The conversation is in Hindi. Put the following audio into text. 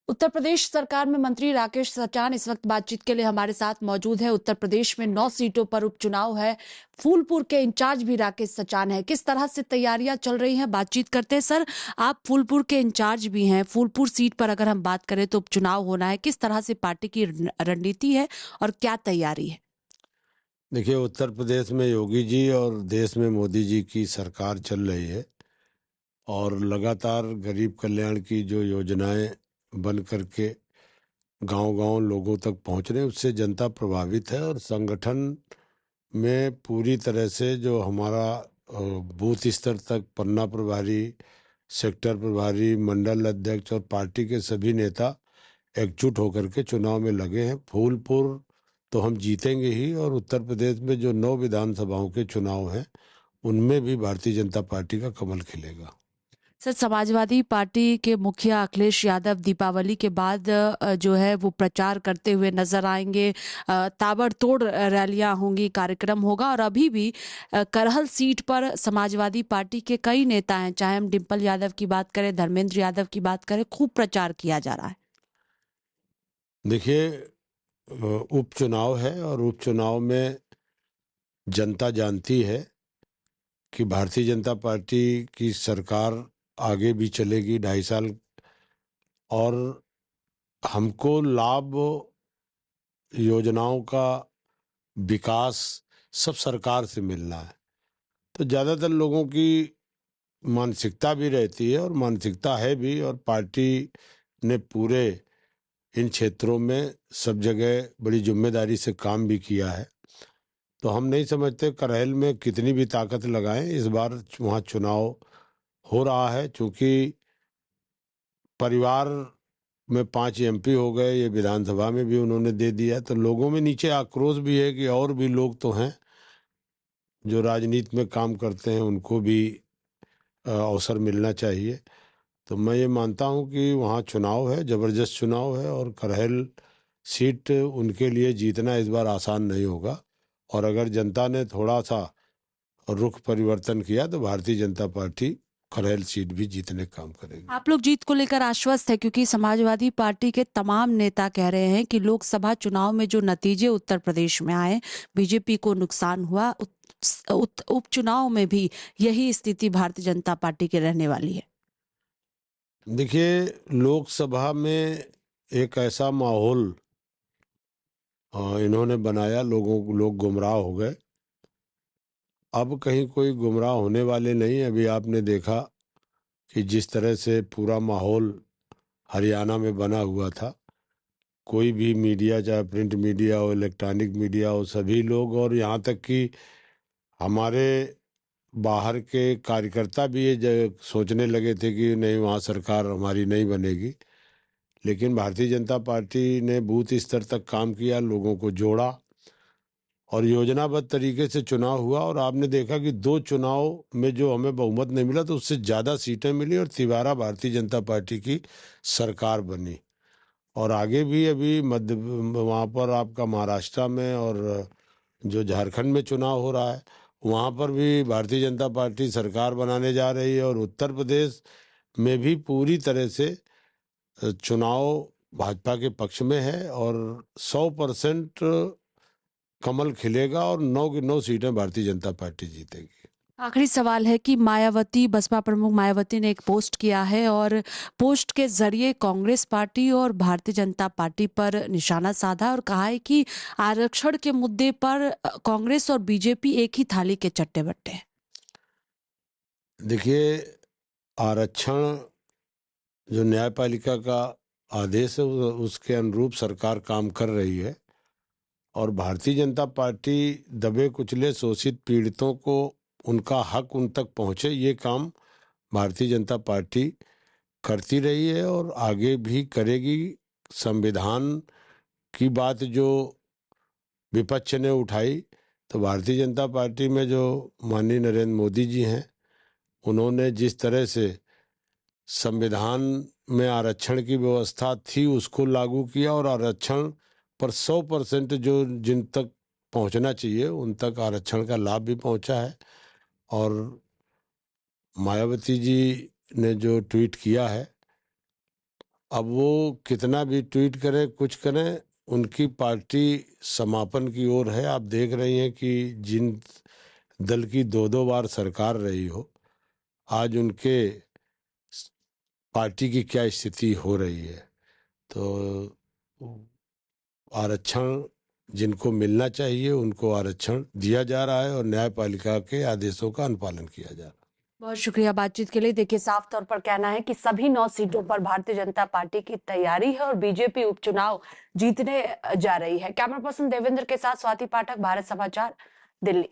उत्तर प्रदेश सरकार में मंत्री राकेश सचान इस वक्त बातचीत के लिए हमारे साथ मौजूद है। उत्तर प्रदेश में 9 सीटों पर उपचुनाव है। फूलपुर के इंचार्ज भी राकेश सचान है। किस तरह से तैयारियां चल रही हैं, बातचीत करते हैं। सर, आप फूलपुर के इंचार्ज भी हैं। फूलपुर सीट पर अगर हम बात करें तो उपचुनाव होना है, किस तरह से पार्टी की रणनीति है और क्या तैयारी है? देखिए, उत्तर प्रदेश में योगी जी और देश में मोदी जी की सरकार चल रही है और लगातार गरीब कल्याण की जो योजनाएं बन करके गांव-गांव लोगों तक पहुंच रहे हैं, उससे जनता प्रभावित है। और संगठन में पूरी तरह से जो हमारा बूथ स्तर तक पन्ना प्रभारी, सेक्टर प्रभारी, मंडल अध्यक्ष और पार्टी के सभी नेता एकजुट होकर के चुनाव में लगे हैं। फूलपुर तो हम जीतेंगे ही, और उत्तर प्रदेश में जो 9 विधानसभाओं के चुनाव हैं उनमें भी भारतीय जनता पार्टी का कमल खिलेगा। सर, समाजवादी पार्टी के मुखिया अखिलेश यादव दीपावली के बाद जो है वो प्रचार करते हुए नजर आएंगे। ताबड़तोड़ रैलियां होंगी, कार्यक्रम होगा। और अभी भी करहल सीट पर समाजवादी पार्टी के कई नेता हैं, चाहे हम डिम्पल यादव की बात करें, धर्मेंद्र यादव की बात करें, खूब प्रचार किया जा रहा है। देखिए, उपचुनाव है और उपचुनाव में जनता जानती है कि भारतीय जनता पार्टी की सरकार आगे भी चलेगी 2.5 साल, और हमको लाभ, योजनाओं का विकास सब सरकार से मिलना है। तो ज़्यादातर लोगों की मानसिकता भी रहती है, और मानसिकता है भी, और पार्टी ने पूरे इन क्षेत्रों में सब जगह बड़ी जिम्मेदारी से काम भी किया है। तो हम नहीं समझते करहल में कितनी भी ताकत लगाएं, इस बार वहाँ चुनाव हो रहा है। चूँकि परिवार में 5 एमपी हो गए, ये विधानसभा में भी उन्होंने दे दिया, तो लोगों में नीचे आक्रोश भी है कि और भी लोग तो हैं जो राजनीति में काम करते हैं, उनको भी अवसर मिलना चाहिए। तो मैं ये मानता हूँ कि वहाँ चुनाव है, ज़बरदस्त चुनाव है, और करहल सीट उनके लिए जीतना इस बार आसान नहीं होगा। और अगर जनता ने थोड़ा सा रुख परिवर्तन किया तो भारतीय जनता पार्टी करहल सीट भी जीतने का काम करेगी। आप लोग जीत को लेकर आश्वस्त है, क्योंकि समाजवादी पार्टी के तमाम नेता कह रहे हैं कि लोकसभा चुनाव में जो नतीजे उत्तर प्रदेश में आए, बीजेपी को नुकसान हुआ। उपचुनाव में भी यही स्थिति भारतीय जनता पार्टी की रहने वाली है। देखिए, लोकसभा में एक ऐसा माहौल इन्होंने बनाया, लोग गुमराह हो गए। अब कहीं कोई गुमराह होने वाले नहीं। अभी आपने देखा कि जिस तरह से पूरा माहौल हरियाणा में बना हुआ था, कोई भी मीडिया, चाहे प्रिंट मीडिया हो, इलेक्ट्रॉनिक मीडिया हो, सभी लोग, और यहाँ तक कि हमारे बाहर के कार्यकर्ता भी ये सोचने लगे थे कि नहीं, वहाँ सरकार हमारी नहीं बनेगी। लेकिन भारतीय जनता पार्टी ने बूथ स्तर तक काम किया, लोगों को जोड़ा, और योजनाबद्ध तरीके से चुनाव हुआ। और आपने देखा कि 2 चुनाव में जो हमें बहुमत नहीं मिला, तो उससे ज़्यादा सीटें मिली, और तिबारा भारतीय जनता पार्टी की सरकार बनी। और आगे भी अभी मध्य वहाँ पर आपका महाराष्ट्र में और जो झारखंड में चुनाव हो रहा है, वहाँ पर भी भारतीय जनता पार्टी सरकार बनाने जा रही है। और उत्तर प्रदेश में भी पूरी तरह से चुनाव भाजपा के पक्ष में है, और 100% कमल खिलेगा, और 9 की 9 सीटें भारतीय जनता पार्टी जीतेगी। आखिरी सवाल है कि मायावती, बसपा प्रमुख मायावती ने एक पोस्ट किया है और पोस्ट के जरिए कांग्रेस पार्टी और भारतीय जनता पार्टी पर निशाना साधा और कहा है कि आरक्षण के मुद्दे पर कांग्रेस और बीजेपी एक ही थाली के चट्टे बट्टे हैं। देखिए, आरक्षण जो न्यायपालिका का आदेश है, उसके अनुरूप सरकार काम कर रही है। और भारतीय जनता पार्टी दबे कुचले शोषित पीड़ितों को उनका हक उन तक पहुंचे, ये काम भारतीय जनता पार्टी करती रही है और आगे भी करेगी। संविधान की बात जो विपक्ष ने उठाई, तो भारतीय जनता पार्टी में जो माननीय नरेंद्र मोदी जी हैं, उन्होंने जिस तरह से संविधान में आरक्षण की व्यवस्था थी उसको लागू किया, और आरक्षण पर 100% जो जिन तक पहुंचना चाहिए उन तक आरक्षण का लाभ भी पहुंचा है। और मायावती जी ने जो ट्वीट किया है, अब वो कितना भी ट्वीट करें कुछ करें, उनकी पार्टी समापन की ओर है। आप देख रही हैं कि जिन दल की 2-2 बार सरकार रही हो, आज उनके पार्टी की क्या स्थिति हो रही है। तो आरक्षण जिनको मिलना चाहिए उनको आरक्षण दिया जा रहा है और न्यायपालिका के आदेशों का अनुपालन किया जा रहा है। बहुत शुक्रिया बातचीत के लिए। देखिए, साफ तौर पर कहना है कि सभी 9 सीटों पर भारतीय जनता पार्टी की तैयारी है और बीजेपी उपचुनाव जीतने जा रही है। कैमरा पर्सन देवेंद्र के साथ स्वाति पाठक, भारत समाचार, दिल्ली।